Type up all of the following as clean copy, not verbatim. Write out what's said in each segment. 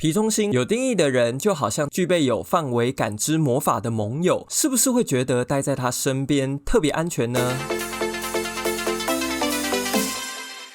皮中心有定义的人就好像具备有范围感知魔法的盟友，是不是会觉得待在他身边特别安全呢？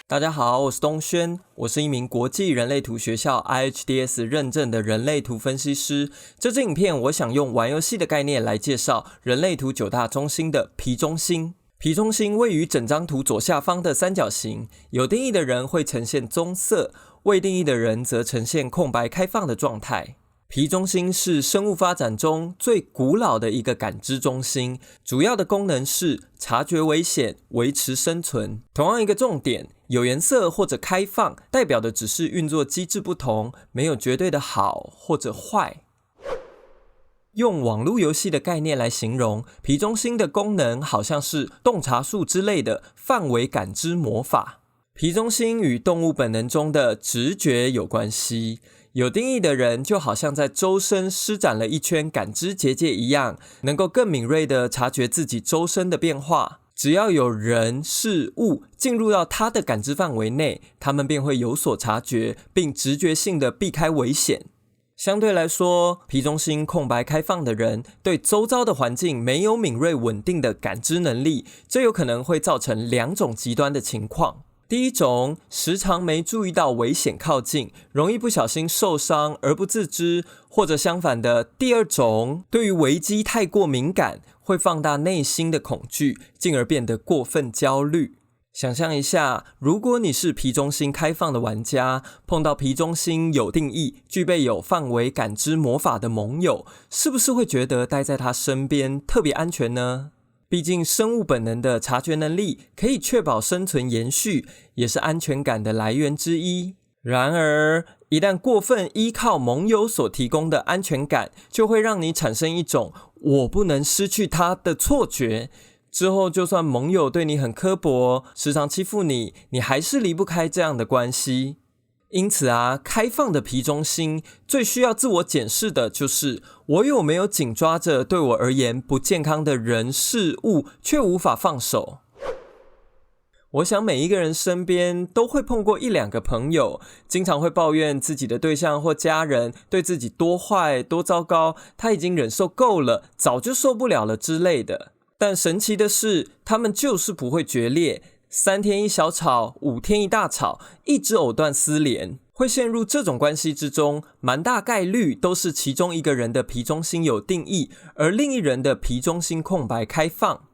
大家好，我是东轩，我是一名国际人类图学校 IHDS 认证的人类图分析师。这支影片我想用玩游戏的概念来介绍人类图9大中心的皮中心。皮中心位于整张图左下方的三角形，有定义的人会呈现棕色，未定义的人则呈现空白开放的状态。皮中心是生物发展中最古老的一个感知中心，主要的功能是察觉危险、维持生存。同样一个重点，有颜色或者开放，代表的只是运作机制不同，没有绝对的好或者坏。用网络游戏的概念来形容，皮中心的功能好像是洞察术之类的范围感知魔法。皮中心与动物本能中的直觉有关系，有定义的人就好像在周身施展了一圈感知结界一样，能够更敏锐地察觉自己周身的变化。只要有人事物进入到他的感知范围内，他们便会有所察觉，并直觉性地避开危险。相对来说，皮中心空白开放的人对周遭的环境没有敏锐稳定的感知能力，这有可能会造成两种极端的情况。第一种，时常没注意到危险靠近，容易不小心受伤而不自知，或者相反的，第二种，对于危机太过敏感，会放大内心的恐惧，进而变得过分焦虑。想象一下，如果你是皮中心开放的玩家，碰到皮中心有定义、具备有范围感知魔法的盟友，是不是会觉得待在他身边特别安全呢？毕竟生物本能的察觉能力可以确保生存延续，也是安全感的来源之一。然而，一旦过分依靠盟友所提供的安全感，就会让你产生一种我不能失去他的错觉。之后就算盟友对你很刻薄，时常欺负你，你还是离不开这样的关系。因此开放的皮中心最需要自我检视的就是我有没有紧抓着对我而言不健康的人事物，却无法放手。我想每一个人身边都会碰过一两个朋友，经常会抱怨自己的对象或家人对自己多坏多糟糕，他已经忍受够了，早就受不了了之类的。但神奇的是，他们就是不会决裂，3天一小吵，5天一大吵，一直藕断丝连。会陷入这种关系之中，蛮大概率都是其中一个人的皮中心有定义，而另一人的皮中心空白开放。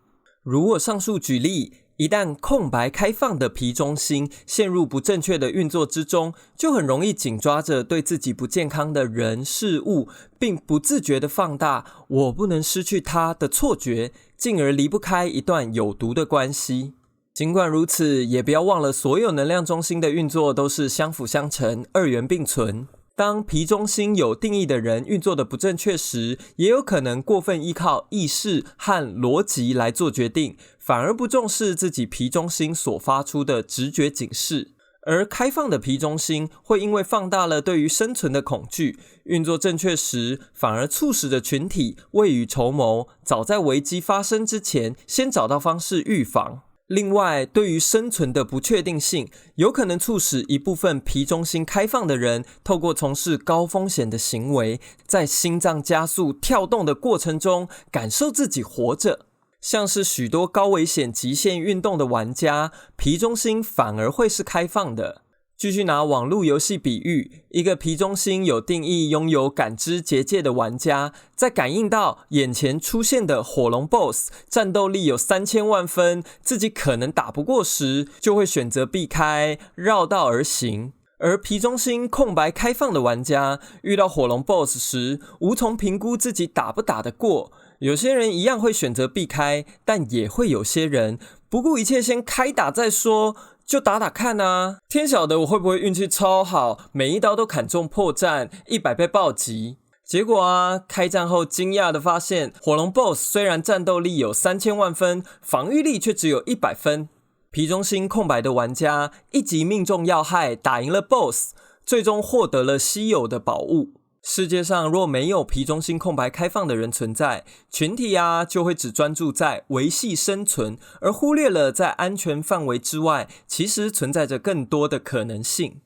如我上述举例，一旦空白开放的皮中心陷入不正确的运作之中，就很容易紧抓着对自己不健康的人事物，并不自觉地放大我不能失去他的错觉，进而离不开一段有毒的关系。尽管如此，也不要忘了所有能量中心的运作都是相辅相成，二元并存。当皮中心有定义的人运作的不正确时，也有可能过分依靠意识和逻辑来做决定，反而不重视自己皮中心所发出的直觉警示。而开放的皮中心会因为放大了对于生存的恐惧，运作正确时，反而促使着群体未雨绸缪，早在危机发生之前，先找到方式预防。另外，对于生存的不确定性，有可能促使一部分皮中心开放的人，透过从事高风险的行为，在心脏加速跳动的过程中，感受自己活着。像是许多高危险极限运动的玩家，皮中心反而会是开放的。继续拿网络游戏比喻，一个皮中心有定义、拥有感知结界的玩家，在感应到眼前出现的火龙 BOSS 战斗力有3000万分，自己可能打不过时，就会选择避开，绕道而行。而皮中心空白开放的玩家，遇到火龙 BOSS 时，无从评估自己打不打得过。有些人一样会选择避开，但也会有些人不顾一切先开打再说，就打打看啊！天晓得我会不会运气超好，每一刀都砍中破绽，100倍暴击。结果开战后惊讶的发现，火龙 BOSS 虽然战斗力有3000万分，防御力却只有100分。皮中心空白的玩家一击命中要害，打赢了 BOSS， 最终获得了稀有的宝物。世界上若没有皮中心空白开放的人存在，群体就会只专注在维系生存，而忽略了在安全范围之外，其实存在着更多的可能性。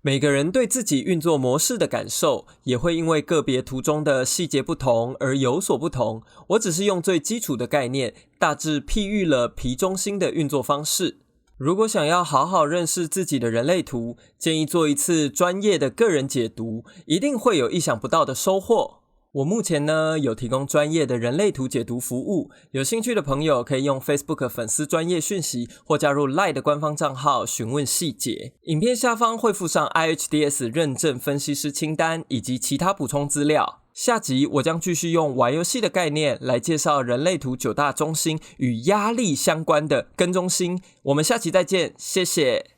每个人对自己运作模式的感受，也会因为个别图中的细节不同而有所不同。我只是用最基础的概念，大致譬喻了皮中心的运作方式。如果想要好好认识自己的人类图，建议做一次专业的个人解读，一定会有意想不到的收获。我目前呢有提供专业的人类图解读服务，有兴趣的朋友可以用 Facebook 粉丝专业讯息或加入 LINE 的官方账号询问细节。影片下方会附上 IHDS 认证分析师清单以及其他补充资料。下集我将继续用玩游戏的概念来介绍人类图9大中心与压力相关的根中心。我们下期再见，谢谢。